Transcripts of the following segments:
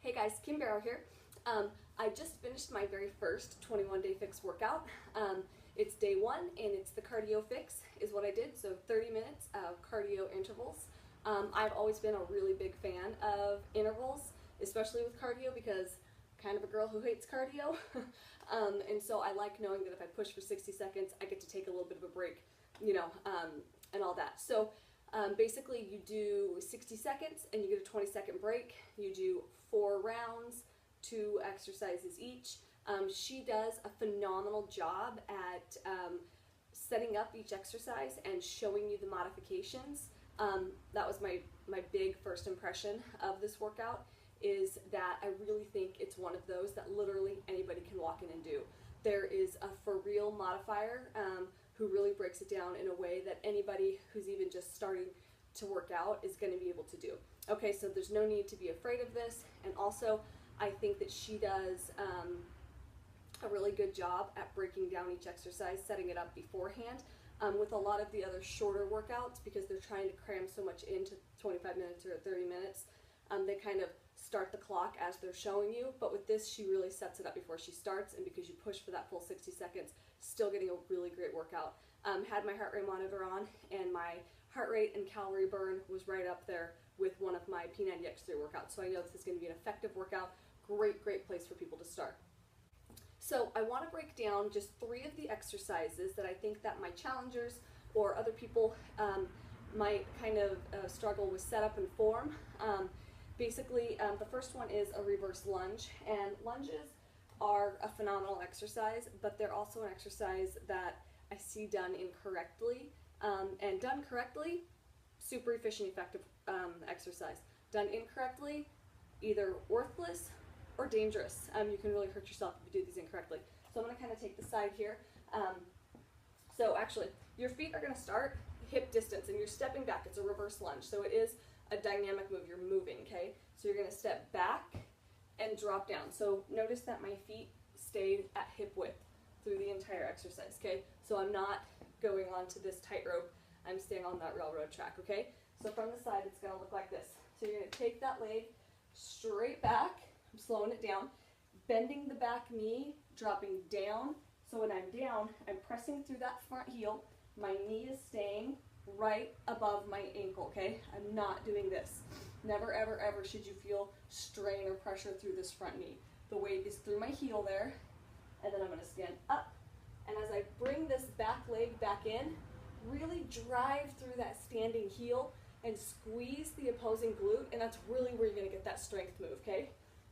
Hey guys, Kim Barrow here. I just finished my very first 21-day fix workout. It's day one and it's the cardio fix is what I did, so 30 minutes of cardio intervals. I've always been a really big fan of intervals, especially with cardio because I'm kind of a girl who hates cardio. And so I like knowing that if I push for 60 seconds, I get to take a little bit of a break, and all that. So basically you do 60 seconds and you get a 20-second break. You do 4 rounds, 2 exercises each. She does a phenomenal job at setting up each exercise and showing you the modifications. That was my big first impression of this workout, is that I really think it's one of those that literally anybody can walk in and do. There is a for real modifier who really breaks it down in a way that anybody who's even just starting to work out is going to be able to do. Okay, so there's no need to be afraid of this, and also I think that she does a really good job at breaking down each exercise, setting it up beforehand. With a lot of the other shorter workouts, because they're trying to cram so much into 25 minutes or 30 minutes, they kind of start the clock as they're showing you. But with this, she really sets it up before she starts, and because you push for that full 60 seconds, still getting a really great workout. Had my heart rate monitor on, and my heart rate and calorie burn was right up there with one of my P90X3 workouts. So I know this is going to be an effective workout. Great place for people to start. So I want to break down just 3 of the exercises that I think that my challengers or other people might kind of struggle with setup and form. Basically, the first one is a reverse lunge, and lunges are a phenomenal exercise, but they're also an exercise that I see done incorrectly, and done correctly, super efficient, effective exercise. Done incorrectly, either worthless or dangerous. You can really hurt yourself if you do these incorrectly. So I'm going to kind of take the side here. So actually, your feet are going to start hip distance, and you're stepping back. It's a reverse lunge, so it is a dynamic move. You're moving, okay? So you're going to step back and drop down. So notice that my feet stayed at hip width through the entire exercise, okay? So I'm not going onto this tightrope. I'm staying on that railroad track, okay? So from the side, it's going to look like this. So you're going to take that leg straight back. I'm slowing it down, bending the back knee, dropping down. So when I'm down, I'm pressing through that front heel. My knee is staying right above my ankle, okay? I'm not doing this. Never, ever, ever should you feel strain or pressure through this front knee. The weight is through my heel there, and then I'm going to stand up. And as I bring this back leg back in, really drive through that standing heel and squeeze the opposing glute, and that's really where you're going to get that strength move, okay?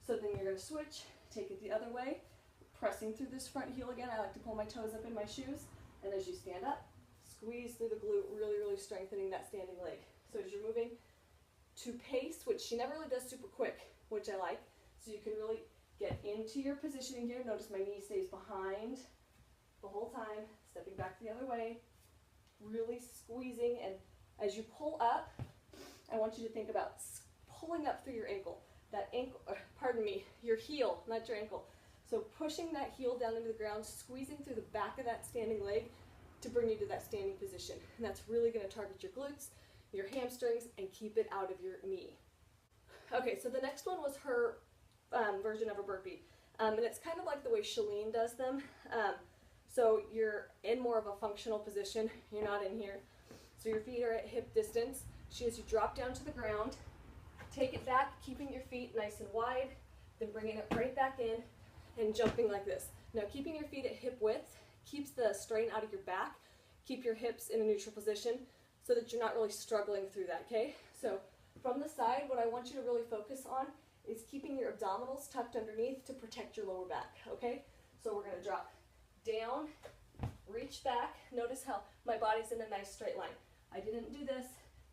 So then you're going to switch, take it the other way, pressing through this front heel again. I like to pull my toes up in my shoes, and as you stand up, squeeze through the glute, really strengthening that standing leg. So as you're moving to pace, which she never really does super quick, which I like, so you can really get into your positioning here. Notice my knee stays behind the whole time, stepping back the other way, really squeezing, and as you pull up, I want you to think about pulling up through your ankle. That ankle, your heel, not your ankle. So pushing that heel down into the ground, squeezing through the back of that standing leg to bring you to that standing position. And that's really going to target your glutes, your hamstrings, and keep it out of your knee. Okay, so the next one was her version of a burpee. And it's kind of like the way Shalene does them. So you're in more of a functional position. You're not in here. So your feet are at hip distance. She has you drop down to the ground. Take it back, keeping your feet nice and wide, then bringing it right back in and jumping like this. Now keeping your feet at hip width keeps the strain out of your back. Keep your hips in a neutral position so that you're not really struggling through that, okay? So from the side, what I want you to really focus on is keeping your abdominals tucked underneath to protect your lower back, okay? So we're going to drop down, reach back. Notice how my body's in a nice straight line. I didn't do this,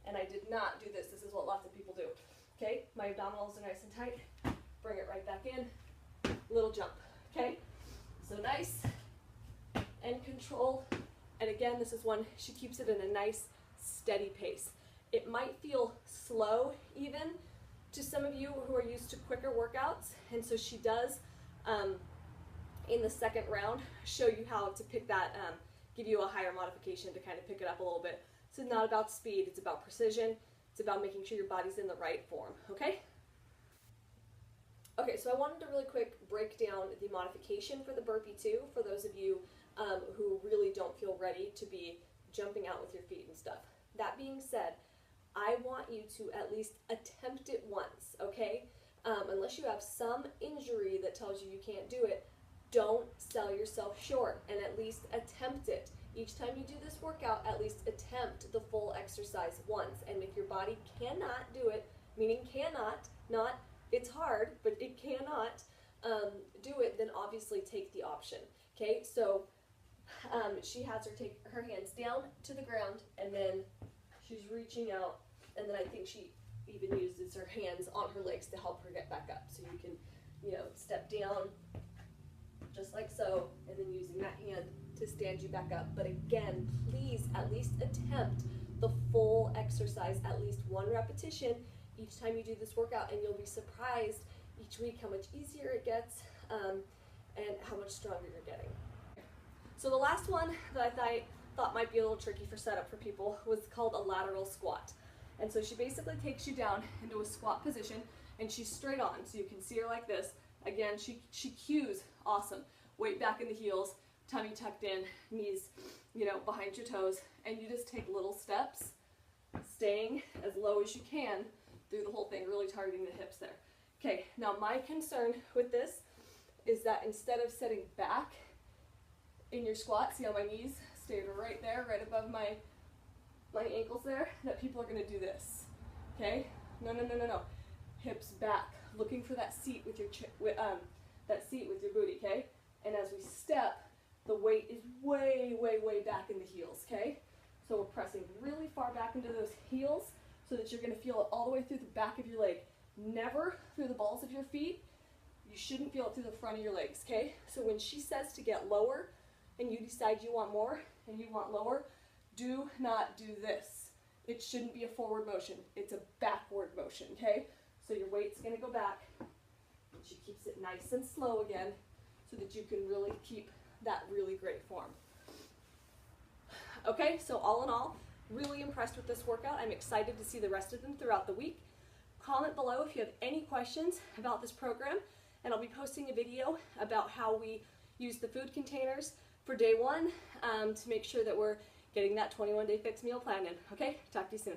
and I did not do this. This is what lots of people do. Okay, my abdominals are nice and tight. Bring it right back in. Little jump. Okay, so nice and control. And again, this is one, she keeps it in a nice, steady pace. It might feel slow even to some of you who are used to quicker workouts. And so she does, in the second round, show you how to pick that, give you a higher modification to kind of pick it up a little bit. So it's not about speed, it's about precision. It's about making sure your body's in the right form, okay? Okay, so I wanted to really quick break down the modification for the burpee too, for those of you who really don't feel ready to be jumping out with your feet and stuff. That being said, I want you to at least attempt it once, okay? Unless you have some injury that tells you you can't do it, don't sell yourself short and at least attempt it. Each time you do this workout, at least attempt the full exercise once. And if your body cannot do it, meaning cannot, not it's hard, but it cannot do it, then obviously take the option. Okay, so she has her take her hands down to the ground, and then she's reaching out, and then I think she even uses her hands on her legs to help her get back up. So you can, step down just like so, and then using that hand to stand you back up. But again, please at least attempt the full exercise, at least one repetition each time you do this workout, and you'll be surprised each week how much easier it gets and how much stronger you're getting. So the last one that I thought might be a little tricky for setup for people was called a lateral squat. And so she basically takes you down into a squat position, and she's straight on, so you can see her like this. Again, she cues, awesome, weight back in the heels, tummy tucked in, knees, behind your toes, and you just take little steps, staying as low as you can through the whole thing, really targeting the hips there. Okay, now my concern with this is that instead of sitting back in your squat, see how my knees stay right there, right above my ankles there, that people are gonna do this, okay? No. Hips back, looking for that seat with your booty, okay? And as we step, the weight is way back in the heels, okay? So we're pressing really far back into those heels so that you're gonna feel it all the way through the back of your leg, never through the balls of your feet. You shouldn't feel it through the front of your legs, okay? So when she says to get lower and you decide you want more and you want lower, do not do this. It shouldn't be a forward motion. It's a backward motion, okay? So your weight's gonna go back, and she keeps it nice and slow again so that you can really keep that really great form. Okay, so all in all, really impressed with this workout. I'm excited to see the rest of them throughout the week. Comment below if you have any questions about this program, and I'll be posting a video about how we use the food containers for day one to make sure that we're getting that 21-day fix meal plan in. Okay, talk to you soon.